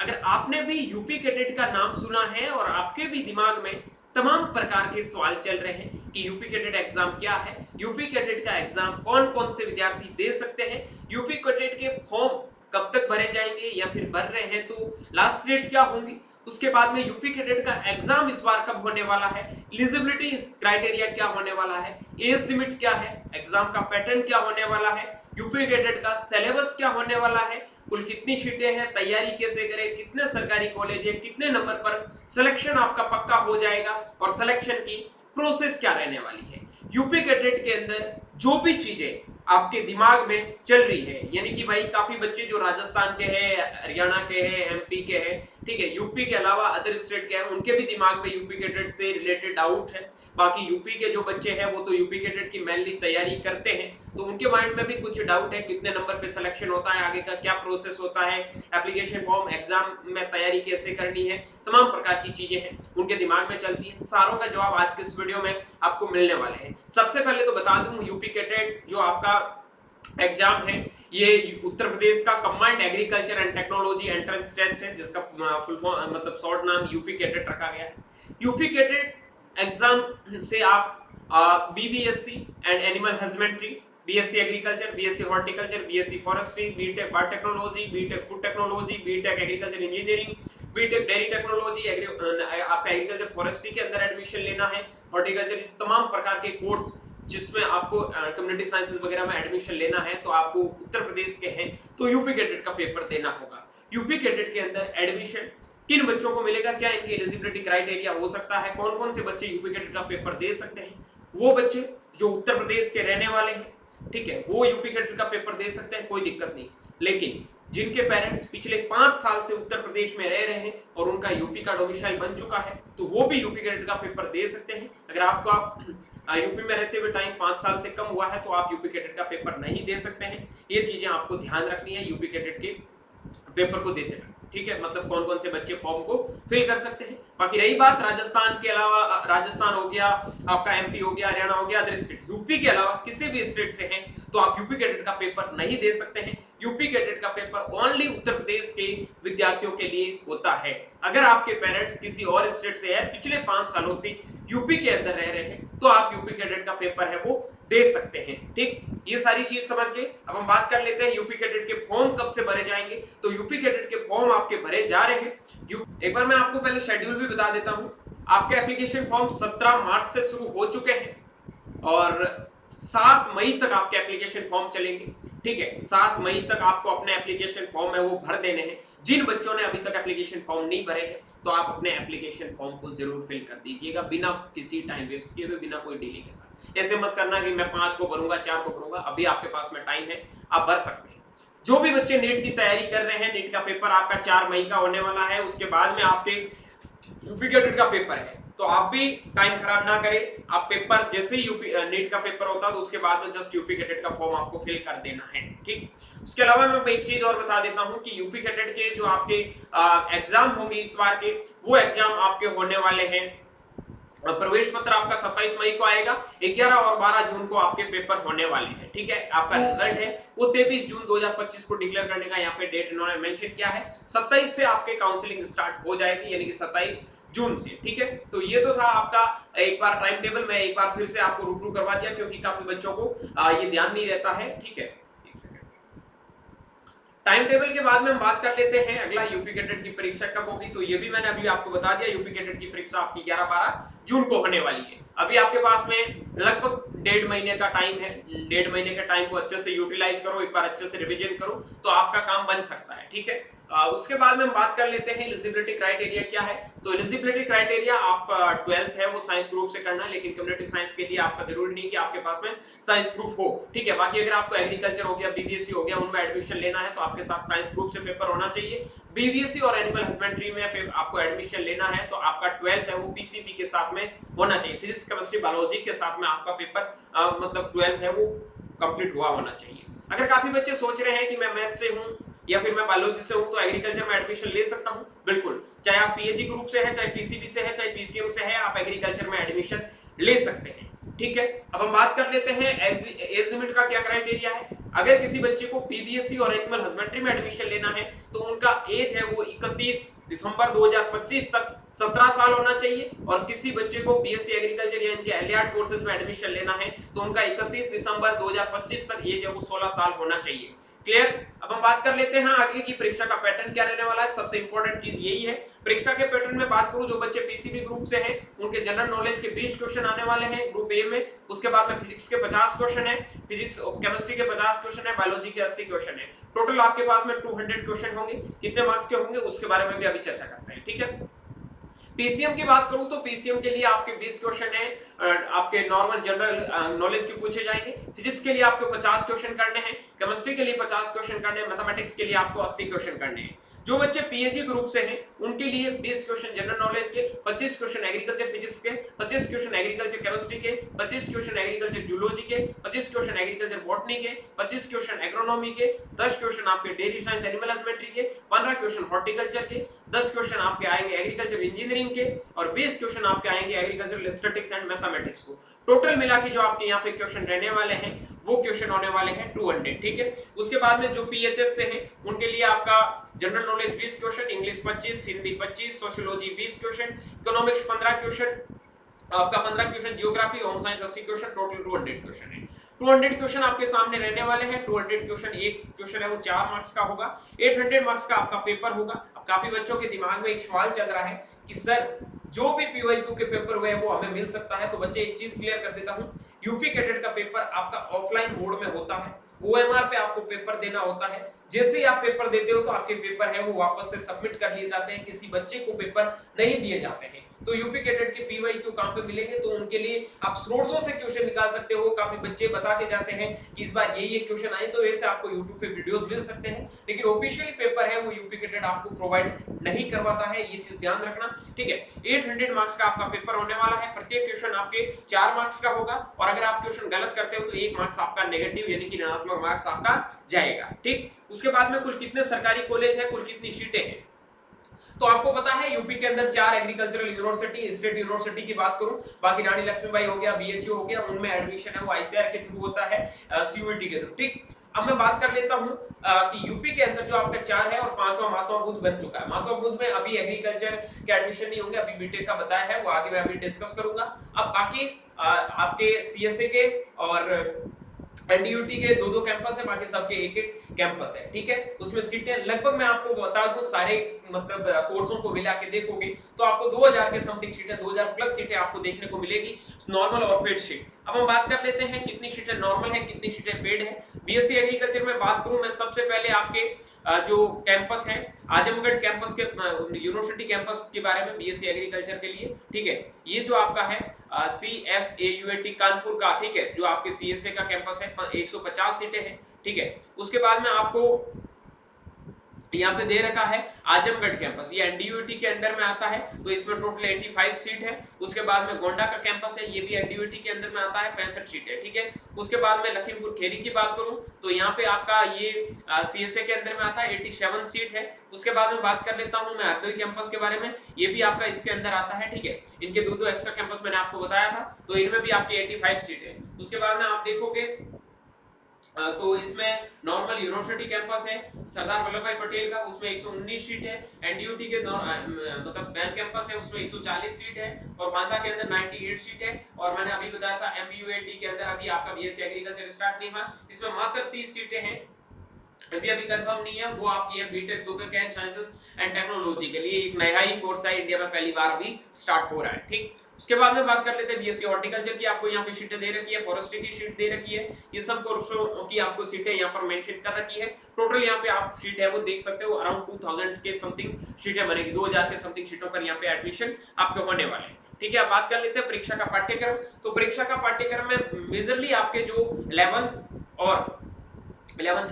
अगर आपने भी यूपी कैडेट का नाम सुना है और आपके भी दिमाग में तमाम प्रकार के सवाल चल रहे हैं कि यूपी कैडेट एग्जाम क्या है, यूपी कैडेट का एग्जाम कौन कौन से विद्यार्थी दे सकते हैं, यूपी कैडेट के फॉर्म कब तक भरे जाएंगे या फिर भर रहे हैं तो लास्ट डेट क्या होंगी, उसके बाद में यूपी कैडेट का एग्जाम इस बार कब होने वाला है, एलिजिबिलिटी क्राइटेरिया क्या होने वाला है, एज लिमिट क्या है, एग्जाम का पैटर्न क्या होने वाला है, यूपी कैडेट का सिलेबस क्या होने वाला है, कुल कितनी सीटें हैं, तैयारी कैसे करें, कितने सरकारी कॉलेज है, कितने नंबर पर सिलेक्शन आपका पक्का हो जाएगा और सिलेक्शन की प्रोसेस क्या रहने वाली है। यूपी कैडेट के अंदर जो भी चीजें आपके दिमाग में चल रही है, यानी कि भाई काफी बच्चे जो राजस्थान के हैं, हरियाणा के हैं, एमपी के हैं, ठीक है, यूपी के अलावा अदर स्टेट के हैं, उनके भी दिमाग में यूपी कैडेट से रिलेटेड डाउट है। बाकी यूपी के जो बच्चे हैं वो तो यूपी कैडेट की मेनली तैयारी करते हैं, तो उनके माइंड में भी कुछ डाउट है, कितने नंबर पे सिलेक्शन होता है, आगे का क्या प्रोसेस होता है, एप्लीकेशन फॉर्म, एग्जाम में तैयारी कैसे करनी है, तमाम प्रकार की चीजें हैं उनके दिमाग में चलती है। सारों का जवाब आज के इस वीडियो में आपको मिलने वाले हैं। सबसे पहले तो बता दूं, यूपी कैडेट जो आपका एग्जाम है ये उत्तर प्रदेश का combined agriculture and technology entrance test है, जिसका फुल फॉर्म मतलब शॉर्ट नाम यूपी कैडेट रखा गया है। यूपी कैडेट एग्जाम से आप BVSc and animal husbandry, BSc agriculture, BSc horticulture, BSc forestry, BTech biotechnology, BTech food technology, BTech agriculture engineering, BTech dairy technology, आपका एग्रीकल्चर फॉरेस्ट्री के अंदर एडमिशन लेना है, हॉर्टिकल्चर, तमाम प्रकार के कोर्स जिसमें आपको कम्युनिटी साइंसेज वगैरह में एडमिशन लेना है, तो आपको उत्तर प्रदेश के हैं तो यूपी कैडेट का पेपर देना होगा। यूपी कैडेट के अंदर एडमिशन किन बच्चों को मिलेगा, क्या इनकी एलिजिबिलिटी क्राइटेरिया हो सकता है, कौन कौन से बच्चे यूपी कैडेट का पेपर दे सकते हैं, वो बच्चे जो उत्तर प्रदेश के रहने वाले हैं, ठीक है, वो यूपी कैडेट का पेपर दे सकते हैं, कोई दिक्कत नहीं। लेकिन जिनके पेरेंट्स पिछले 5 साल से उत्तर प्रदेश में रह रहे हैं और उनका यूपी का डोमिसाइल बन चुका है, तो वो भी यूपी कैडेट का पेपर दे सकते हैं। अगर आपका यूपी में रहते हुए टाइम 5 साल से कम हुआ है तो आप यूपी कैडेट का पेपर नहीं दे सकते हैं। ये चीजें आपको ध्यान रखनी है यूपी कैडेट के पेपर को देते टाइम, ठीक है, मतलब कौन कौन से बच्चे फॉर्म को फिल कर सकते हैं। बाकी रही बात राजस्थान के अलावा, राजस्थान हो गया, आपका एमपी हो गया, हरियाणा हो गया, अदर स्टेट, यूपी के अलावा किसी भी स्टेट से हैं तो आप यूपी कैडेट का पेपर नहीं दे सकते हैं। यूपी कैडेट का पेपर ओनली उत्तर प्रदेश के विद्यार्थियों के लिए होता है। अगर आपके पेरेंट्स किसी और स्टेट से है, पिछले 5 सालों से यूपी के अंदर रह रहे हैं, तो आप यूपी कैडेट का पेपर है वो दे सकते हैं। ठीक, ये सारी चीज समझ के अब हम बात कर लेते हैं यूपी कैडेट के फॉर्म कब से भरे जाएंगे। तो यूपी कैडेट के फॉर्म आपके भरे जा रहे हैं। एक बार मैं आपको पहले शेड्यूल भी बता देता हूं। आपके एप्लीकेशन फॉर्म 17 मार्च से शुरू हो चुके हैं और 7 मई तक आपके एप्लीकेशन फॉर्म चलेंगे। ठीक है, 7 मई तक आपको अपने एप्लीकेशन फॉर्म है वो भर देने हैं। जिन बच्चों ने अभी तक एप्लीकेशन फॉर्म नहीं भरे हैं तो आप अपने एप्लीकेशन फॉर्म को जरूर फिल कर दीजिएगा, बिना किसी टाइम वेस्ट किए हुए, बिना कोई डिले के साथ। ऐसे मत करना कि मैं 5 को भरूंगा, 4 को भरूंगा, अभी आपके पास में टाइम है, आप भर सकते हैं। जो भी बच्चे नीट की तैयारी कर रहे हैं, नीट का पेपर आपका 4 मई का होने वाला है, उसके बाद में आपके यूपी कैडेट का पेपर है, तो आप भी टाइम खराब ना करें। आप पेपर जैसे ही यूपी नीट का पेपर होता है तो उसके बाद में जस्ट यूपी कैडेट का फॉर्म आपको फिल कर देना है। ठीक, उसके अलावा मैं एक चीज और बता देता हूं कि यूपी कैडेट के जो आपके एग्जाम होंगे इस बार के, वो एग्जाम आपके होने वाले हैं। प्रवेश पत्र आपका 27 मई को आएगा, 11 और 12 जून को आपके पेपर होने वाले हैं। ठीक है, आपका रिजल्ट है वो 23 जून 2025 को डिक्लेयर करने का यहाँ पे डेट इन्होंने मेंशन किया है। 27 से आपके काउंसलिंग स्टार्ट हो जाएगी, यानी कि 27 जून से। ठीक है, तो ये तो था आपका एक बार टाइम टेबल। मैं एक बार फिर से आपको रूबरू करवा दिया क्योंकि काफी बच्चों को ये ध्यान नहीं रहता है। ठीक है, टाइम टेबल के बाद में हम बात कर लेते हैं अगला यूपी कैडेट की परीक्षा कब होगी। तो ये भी मैंने अभी आपको बता दिया, यूपी कैडेट की परीक्षा आपकी 11-12 जून को होने वाली है। अभी आपके पास में लगभग 1.5 महीने का टाइम है। 1.5 महीने के टाइम को अच्छे से यूटिलाइज करो, एक बार अच्छे से रिवीजन करो तो आपका काम बन सकता है। ठीक है, उसके बाद में हम बात कर लेते हैं एलिजिबिलिटी क्राइटेरिया क्या है। तो एलिजिबिलिटी क्राइटेरिया आप 12th है वो साइंस ग्रुप से करना है, लेकिन कम्युनिटी साइंस के लिए आपका जरूरी नहीं कि आपके पास में साइंस ग्रुप हो। ठीक है, बाकी अगर आपको एग्रीकल्चर हो गया, बीबीएससी हो गया, उनमें एडमिशन लेना है तो आपके साथ साइंस ग्रुप से पेपर होना चाहिए। बीबीएससी और एनिमल हस्बेंड्री में आपको एडमिशन लेना है तो आपका 12th है वो पीसीबी के साथ में होना चाहिए, फिजिक्स केमिस्ट्री बायोलॉजी के साथ में आपका पेपर मतलब 12th है वो कंप्लीट हुआ होना चाहिए। अगर काफी बच्चे सोच रहे हैं कि मैं मैथ से हूं या फिर मैं बायोलॉजी से हूं तो एग्रीकल्चर में एडमिशन ले सकता हूं, बिल्कुल, चाहे आप पीएजी ग्रुप से है, चाहे पीसीबी से है, चाहे पीसीएम से है, आप एग्रीकल्चर में एडमिशन ले सकते हैं। ठीक है। अब हम बात कर लेते हैं एज लिमिट का क्या क्राइटेरिया है। अगर किसी बच्चे को पीवीएससी और एनिमल हस्बेंड्री में एडमिशन लेना है तो उनका एज है वो 31 दिसंबर 2025 तक 17 साल होना चाहिए, और किसी बच्चे को बीएससी एग्रीकल्चर या इनके एलियाड कोर्सेज में एडमिशन लेना है तो उनका 31 दिसंबर 2025 तक एज है वो 16 साल होना चाहिए। क्लियर। अब हम बात कर लेते हैं आगे की परीक्षा का पैटर्न क्या रहने वाला है। सबसे इंपॉर्टेंट चीज यही है। परीक्षा के पैटर्न में बात करूं, जो बच्चे पीसीबी ग्रुप से हैं उनके जनरल नॉलेज के 20 क्वेश्चन आने वाले हैं ग्रुप ए में। उसके बाद में फिजिक्स के 50 क्वेश्चन है, फिजिक्स केमिस्ट्री के 50 क्वेश्चन है, बायोलॉजी के 80 क्वेश्चन है। टोटल आपके पास में 200 क्वेश्चन होंगे। कितने मार्क्स के होंगे उसके बारे में भी अभी चर्चा करते हैं, ठीक है। पीसीएम की बात करूं तो पीसीएम के लिए आपके 20 क्वेश्चन है, आपके नॉर्मल जनरल नॉलेज के पूछे जाएंगे। फिजिक्स के लिए आपको 50 क्वेश्चन करने हैं, केमिस्ट्री के लिए 50 क्वेश्चन करने हैं, मैथमेटिक्स के लिए आपको 80 क्वेश्चन करने हैं। जो बच्चे पीएचडी ग्रुप से हैं उनके लिए 20 क्वेश्चन जनरल नॉलेज के, 25 क्वेश्चन एग्रीकल्चर फिजिक्स के, 25 क्वेश्चन एग्रीकल्चर केमिस्ट्री के, 25 क्वेश्चन एग्रीकल्चर जूलॉजी के, 25 क्वेश्चन एग्रीकल्चर बॉटनी के, 25 क्वेश्चन एग्रोनॉमी के, 10 क्वेश्चन आपके डेयरी साइंस एनिमल हस्बेंड्री के, 15 क्वेश्चन हॉर्टिकल्चर के, 10 क्वेश्चन आपके आएंगे एग्रीकल्चर इंजीनियरिंग के, और 20 क्वेश्चन आपके आएंगे एग्रीकल्चर स्टैटिस्टिक्स एंड मैथमेटिक्स को। टोटल मिला के जो आपके यहाँ पे क्वेश्चन रहने वाले हैं वो क्वेश्चन होने वाले हैं 200, ठीक है। उसके बाद में जो पीएचएस से हैं उनके लिए आपका general knowledge 20 question, English 25, Hindi 25, sociology 20 question, economics 15 question, आपका 15 question, geography home science 80 question, total 200 question है। 200 क्वेश्चन आपके सामने रहने वाले हैं। 200 क्वेश्चन, एक क्वेश्चन है वो 4 मार्क्स का होगा। 800 मार्क्स का आपका पेपर होगा। अब काफी बच्चों के दिमाग में एक सवाल चल रहा है कि सर जो भी पीवाईक्यू के पेपर हुए वो हमें मिल सकता है। तो बच्चे एक चीज क्लियर कर देता हूं, यूपी कैडेट का पेपर आपका ऑफलाइन मोड में होता है, ओएमआर पे आपको पेपर देना होता है। जैसे ही आप पेपर देते हो तो आपके पेपर है वो वापस से सबमिट कर लिए जाते हैं, किसी बच्चे को पेपर नहीं दिए जाते हैं। तो यूपी कैडेट के पीवाईक्यू कहां पे मिलेंगे, तो उनके लिए आप सोर्सों से क्वेश्चन निकाल सकते हो। काफी बच्चे बता के जाते हैं कि इस बार ये क्वेश्चन आए, तो ऐसे आपको यूट्यूब पे वीडियोस मिल सकते हैं, लेकिन ऑफिशियली पेपर है वो यूपी कैडेट आपको प्रोवाइड नहीं करवाता है, ये चीज ध्यान रखना, ठीक है। 800 मार्क्स का आपका पेपर होने वाला है। प्रत्येक क्वेश्चन आपके 4 मार्क्स का होगा, और अगर आप क्वेश्चन गलत करते हो तो 1 मार्क्स आपका नेगेटिव यानी कि ऋणात्मक मार्क्स आपका जाएगा, ठीक। उसके बाद में कुल कितने सरकारी कॉलेज है, कुल कितनी सीटें हैं, तो आपको पता है यूपी के अंदर 4 एग्रीकल्चरल यूनिवर्सिटी, स्टेट यूनिवर्सिटी की बात करूं, बाकी रानी लक्ष्मीबाई हो गया, बीएचयू हो गया, उनमें एडमिशन है वो आईसीआर के थ्रू होता है, सीयूईटी के थ्रू, ठीक। अब मैं बात कर लेता हूं कि यूपी के अंदर जो आपका 4 है और 5वां महात्मा बुद्ध बन चुका है। महात्मा बुद्ध में अभी एग्रीकल्चर के एडमिशन नहीं होंगे, अभी बीटेक का बताया है, वो आगे मैं अभी डिस्कस करूंगा। अब बाकी आपके सीएसए के और एनडीयूटी के 2-2 कैंपस है, बाकी सबके एक-एक कैंपस है, ठीक है। उसमें सीटें लगभग मैं आपको बता दूं सारे मतलब कोर्सों को मिला के देखोगे तो आपको 2000 के समथिंग सीटें, 2000 प्लस सीटें आपको देखने को मिलेगी, नॉर्मल और पेड सीट। अब हम बात कर लेते हैं कितनी सीटें नॉर्मल है, कितनी सीटें पेड है। बीएससी एग्रीकल्चर में बात करूं मैं, सबसे पहले आपके जो कैंपस है आजमगढ़ कैंपस के यूनिवर्सिटी कैंपस के बारे में, बीएससी एग्रीकल्चर के लिए, ठीक है। ये जो आपका है CSAUAT कानपुर का, ठीक है, जो आपके सीएसए का कैंपस है, 150 सीटें हैं, ठीक है। उसके बाद में आपको यहाँ पे दे रखा है आजमगढ़ कैंपस, ये एनडीयूटी के अंडर में आता है, तो इसमें टोटल 85 सीट है। उसके बाद में गोंडा का कैंपस है, ये भी एनडीयूटी के अंदर में आता है, 65 सीट है, ठीक है। उसके बाद में लखीमपुर खेरी की बात करूं तो यहाँ पे आपका ये सीएसए के अंदर में आता है, 87 सीट है। उसके बाद में बात कर लेता हूं मैं हरदोई कैंपस के बारे में, ये भी आपका इसके अंदर आता है, ठीक है। इनके 2-2 एक्स्ट्रा कैंपस मैंने आपको बताया था, तो इनमें भी आपकी 85 सीट है। उसके बाद में आप देखोगे तो इसमें नॉर्मल यूनिवर्सिटी कैंपस है सरदार वल्लभ भाई पटेल का, उसमें 119 सीट है। एनडीयूटी के मतलब मेन कैंपस है उसमें 140 सीट है, और बांदा के अंदर 98 सीट है। और मैंने अभी बताया था एमयूएटी के अंदर अभी आपका बीएससी एग्रीकल्चर स्टार्ट नहीं हुआ, इसमें मात्र 30 सीटें हैं, अभी कंफर्म नहीं है, वो आपकी है BTech sugarcane sciences and technology के लिए एक नया ही कोर्स है, इंडिया में पहली बार अभी स्टार्ट हो रहा है, ठीक। उसके बाद में बात कर लेते हैं बीएससी हॉर्टिकल्चर की, आपको यहाँ पे सीटें दे रखी है, फॉरेस्ट्री की सीट दे रखी है, ये सब कोर्सों की आपको सीटें यहाँ पर मेंशन कर रखी है। टोटल यहाँ पे आप सीट है वो देख सकते हो, अराउंड 2000 के समथिंग सीटें बनेगी, 2000 के समथिंग सीटों पर यहाँ पे एडमिशन आपके होने वाले हैं, ठीक है। अब बात कर लेते हैं परीक्षा का पाठ्यक्रम। तो परीक्षा का पाठ्यक्रम में मेजरली आपके जो 11th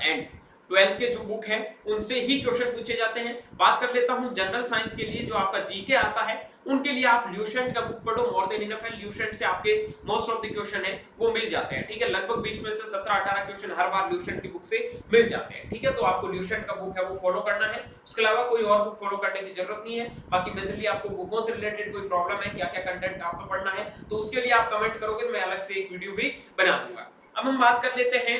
एंड 12th के जो बुक है उनसे ही क्वेश्चन पूछे जाते हैं। बात कर लेता हूं जनरल साइंस के लिए जो आपका जीके आता है, उनके लिए आप ल्यूसेंट का बुक पढ़ो, मोर देन इनफ है। ल्यूसेंट से आपके मोस्ट ऑफ द क्वेश्चन है वो मिल जाते हैं, ठीक है। लगभग 20 में से 17-18 क्वेश्चन हर बार ल्यूसेंट की बुक से मिल जाते हैं, ठीक है। तो आपको ल्यूसेंट का बुक है वो फॉलो करना है, उसके अलावा कोई और बुक फॉलो करने की जरूरत नहीं है। बाकी मेजरली आपको बुकों से रिलेटेड कोई प्रॉब्लम है, क्या क्या कंटेंट आपको पढ़ना है, तो उसके लिए आप कमेंट करोगे तो मैं अलग से एक वीडियो भी बना दूंगा। अब हम बात कर लेते हैं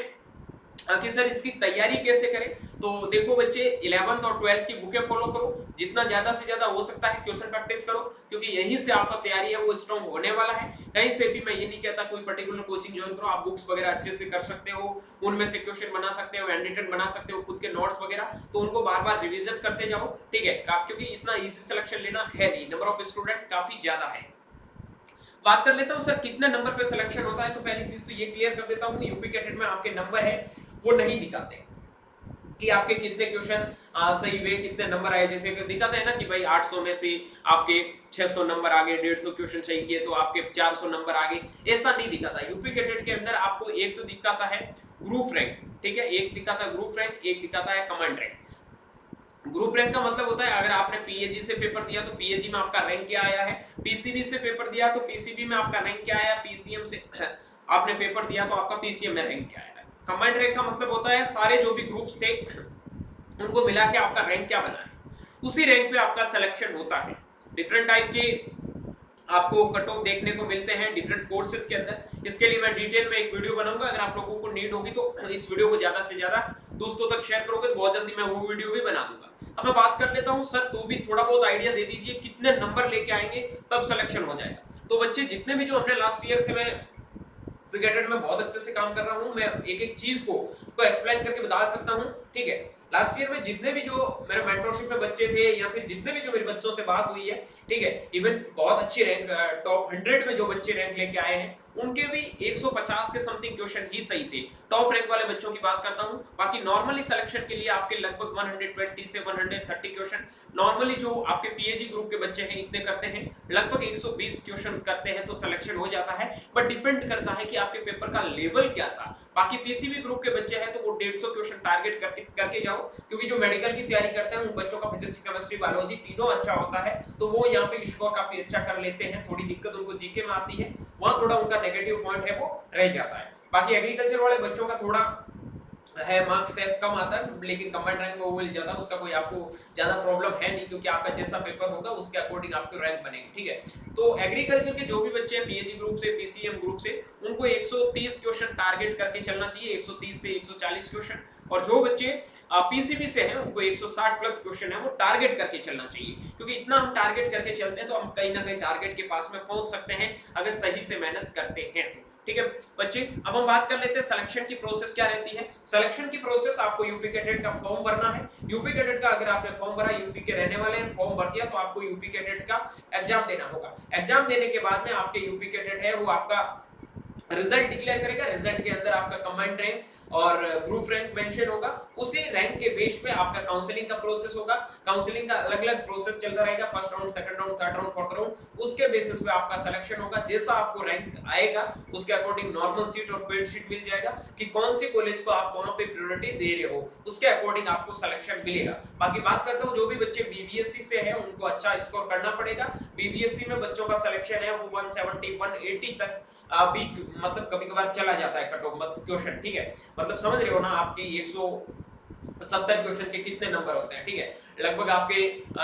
कि सर इसकी तैयारी कैसे करें। तो देखो बच्चे, 11th और 12th की बुकें फॉलो करो, जितना ज्यादा से ज्यादा हो सकता है क्वेश्चन प्रैक्टिस करो, क्योंकि यहीं से आपका तैयारी है वो स्ट्रांग होने वाला है। कहीं से भी मैं ये नहीं कहता कोई पर्टिकुलर कोचिंग ज्वाइन करो, आप बुक्स वगैरह अच्छे से कर सकते हो, उनमें से क्वेश्चन बना सकते हो, हैंड रिटन बना सकते हो, खुद के नोट्स वगैरह, तो उनको बार बार रिविजन करते जाओ, ठीक है। क्योंकि इतना इजी सिलेक्शन लेना है नहीं, नंबर ऑफ स्टूडेंट काफी ज्यादा है। बात कर लेता हूं सर कितने नंबर पे सिलेक्शन होता है। तो पहली चीज तो ये क्लियर कर देता हूं, यूपी कैटेट में आपके नंबर है वो नहीं दिखाते कि आपके कितने क्वेश्चन सही हुए, कितने नंबर आए। जैसे कि दिखाते हैं ना कि भाई 800 में से आपके 600 नंबर आ गए, 150 क्वेश्चन सही किए तो आपके 400 नंबर आ गए, ऐसा नहीं दिखाता। यूपी कैडेट के अंदर आपको एक तो दिखाता है ग्रुप रैंक, ठीक है, एक दिखाता है ग्रुप रैंक, एक दिखाता है कमांड रैंक। ग्रुप रैंक का मतलब होता है अगर आपने पीएजी से पेपर दिया तो पीएजी में आपका रैंक क्या आया है, पीसीबी से पेपर दिया तो पीसीबी में आपका रैंक क्या आया, पीसीएम से आपने पेपर दिया तो आपका पीसीएम में रैंक क्या आया। कमांड रैंक का मतलब होता है सारे जो भी ग्रुप्स थे उनको मिला के आपका रैंक क्या बना है, उसी रैंक पे आपका सिलेक्शन होता है। डिफरेंट टाइप के आपको कट ऑफ देखने को मिलते हैं डिफरेंट कोर्सेज के अंदर। इसके लिए मैं डिटेल में एक वीडियो बनाऊंगा, अगर आप लोगों को नीड होगी तो इस वीडियो को ज्यादा से ज्यादा दोस्तों तक शेयर करोगे तो बहुत जल्दी मैं वो वीडियो भी बना दूंगा। अब मैं बात कर लेता हूं सर, तो भी थोड़ा बहुत आइडिया दे दीजिए कितने नंबर लेके आएंगे तब सिलेक्शन हो जाएगा। तो बच्चे जितने भी जो हमने लास्ट ईयर से मैं कैडेट में बहुत अच्छे से काम कर रहा हूं, मैं एक एक चीज को एक्सप्लेन करके बता सकता हूं, ठीक है। लास्ट ईयर में जितने भी जो मेरे मेंटरशिप में बच्चे थे या फिर जितने भी जो मेरे बच्चों से बात हुई है, ठीक है, इवन बहुत अच्छी रैंक टॉप 100 में जो बच्चे रैंक लेके आए हैं उनके भी 150 के समथिंग क्वेश्चन ही सही थे। टॉप रैंक वाले बच्चों की बात करता हूं। बाकी नॉर्मली सिलेक्शन के लिए आपके लगभग 120 से 130 क्वेश्चन नॉर्मली जो आपके पीएजी ग्रुप के बच्चे हैं इतने करते हैं, लगभग 120 क्वेश्चन करते हैं तो सिलेक्शन हो जाता है। बट डिपेंड करता है कि आपके पेपर का लेवल क्या था। बाकी पीसीबी ग्रुप के बच्चे हैं तो वो 150 क्वेश्चन टारगेट करके जाओ, क्योंकि जो मेडिकल की तैयारी करते हैं उन बच्चों का फिजिक्स केमिस्ट्री बायोलॉजी तीनों अच्छा होता है, तो वो यहाँ पे स्कोर काफी अच्छा कर लेते हैं। थोड़ी दिक्कत उनको जीके में आती है, वहां थोड़ा उनका नेगेटिव पॉइंट है वो रह जाता है। बाकी एग्रीकल्चर वाले बच्चों का थोड़ा है मार्क्स सेट कम आता है, लेकिन कमांड रैंक में वो मिल जाता है, उसका कोई आपको ज्यादा प्रॉब्लम है नहीं, क्योंकि आपका जैसा पेपर होगा उसके अकॉर्डिंग आपकी रैंक बनेगी, ठीक है। तो एग्रीकल्चर के जो भी बच्चे हैं पीएजी ग्रुप से, पीसीएम ग्रुप से, उनको 130 क्वेश्चन टारगेट करके चलना चाहिए, 130 से 140 क्वेश्चन। और जो बच्चे पीसीबी से हैं उनको 160 प्लस क्वेश्चन है वो टारगेट करके चलना चाहिए, क्योंकि इतना हम टारगेट करके चलते हैं तो हम कहीं ना कहीं टारगेट के पास में पहुंच सकते हैं अगर सही से मेहनत करते हैं तो, ठीक है बच्चे। अब हम बात कर लेते हैं सिलेक्शन की प्रोसेस क्या रहती है। सिलेक्शन की प्रोसेस, आपको यूपी कैडेट का फॉर्म भरना है। यूपी कैडेट का अगर आपने फॉर्म भरा, यूपी के रहने वाले हैं, फॉर्म भर दिया, तो आपको यूपी कैडेट का एग्जाम देना होगा। एग्जाम देने के बाद में आपके यूपी कैडेट है वो आपका रिजल्ट डिक्लेयर करेगा। रिजल्ट के अंदर आपका कमांड रैंक और ग्रुप रैंक मेंशन होगा। उसी रैंक के बेस पे आपका काउंसलिंग का प्रोसेस होगा। काउंसलिंग का अलग-अलग प्रोसेस चलता रहेगा, first round, second round, third round, fourth round, उसके बेसिस पे आपका सिलेक्शन होगा। जैसा आपको रैंक आएगा उसके अकॉर्डिंग नॉर्मल सीट और पेड सीट मिल जाएगा कि कौन सी कॉलेज को आप वहां पे प्रायोरिटी दे रहे हो, उसके अकॉर्डिंग आपको सिलेक्शन मिलेगा। बाकी बात करता हूं जो भी बच्चे बीबीएससी से है उनको अच्छा स्कोर करना पड़ेगा। बीबीएससी में बच्चों का सिलेक्शन है वो 170 180 तक अभी मतलब कभी-कभार चला जाता है कट ऑफ मतलब क्वेश्चन, ठीक है, मतलब समझ रहे हो ना, आपकी 170 क्वेश्चन के कितने नंबर होते हैं, ठीक है, लगभग आपके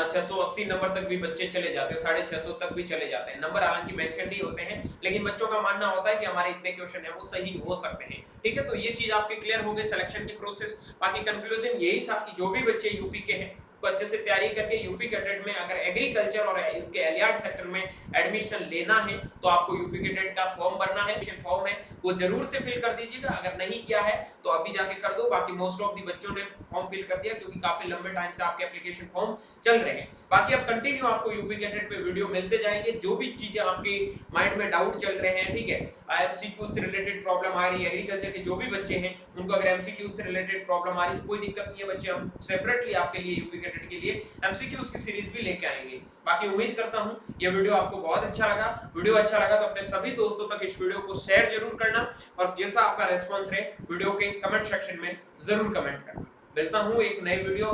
680 नंबर तक भी बच्चे चले जाते हैं, 650 तक भी चले जाते हैं। नंबर हालांकि मेंशन नहीं होते हैं, लेकिन बच्चों का मानना होता है कि हमारे इतने क्वेश्चन है वो सही हो सकते हैं, ठीक है। तो ये चीज आपकी क्लियर हो गई सिलेक्शन की प्रोसेस। बाकी कंक्लूजन यही था कि जो भी बच्चे यूपी के हैं को अच्छे से तैयारी करके यूपी कैडेट में अगर एग्रीकल्चर और इसके एलियार्ड सेक्टर में एडमिशन लेना है तो आपको यूपी कैडेट का फॉर्म भरना है। फॉर्म है वो जरूर से फिल कर दीजिएगा, अगर नहीं किया है तो अभी जाके कर दो। बाकी मोस्ट ऑफ दी बच्चों ने फॉर्म फिल कर दिया, क्योंकि काफी लंबे टाइम से आपके एप्लीकेशन फॉर्म चल रहे हैं। बाकी अब कंटिन्यू आपको यूपी कैडेट पे वीडियो मिलते जाएंगे, जो भी चीजें आपके माइंड में डाउट चल रहे हैं, ठीक है, एमसीक्यू से रिलेटेड प्रॉब्लम आ रही है, एग्रीकल्चर के जो भी बच्चे हैं उनको अगर एमसीक्यू से रिलेटेड प्रॉब्लम आ रही है तो कोई दिक्कत नहीं है बच्चे, हम सेपरेटली आपके लिए यूपी कैडेट के लिए एमसीक्यूज की सीरीज भी लेके आएंगे। बाकी उम्मीद करता हूं ये वीडियो आपको बहुत अच्छा लगा। वीडियो अच्छा लगा तो अपने सभी दोस्तों तक इस वीडियो को शेयर जरूर करना, और जैसा आपका रिस्पांस रहे वीडियो के कमेंट सेक्शन में जरूर कमेंट करना। मिलता हूं एक नई वीडियो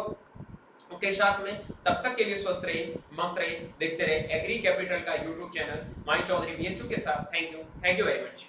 के साथ में। तब तक के लिए स्वस्थ रहे, मस्त रहे, देखते रहे एग्री कैपिटल का YouTube channel my Chaudhary BHU के साथ। Thank you very much.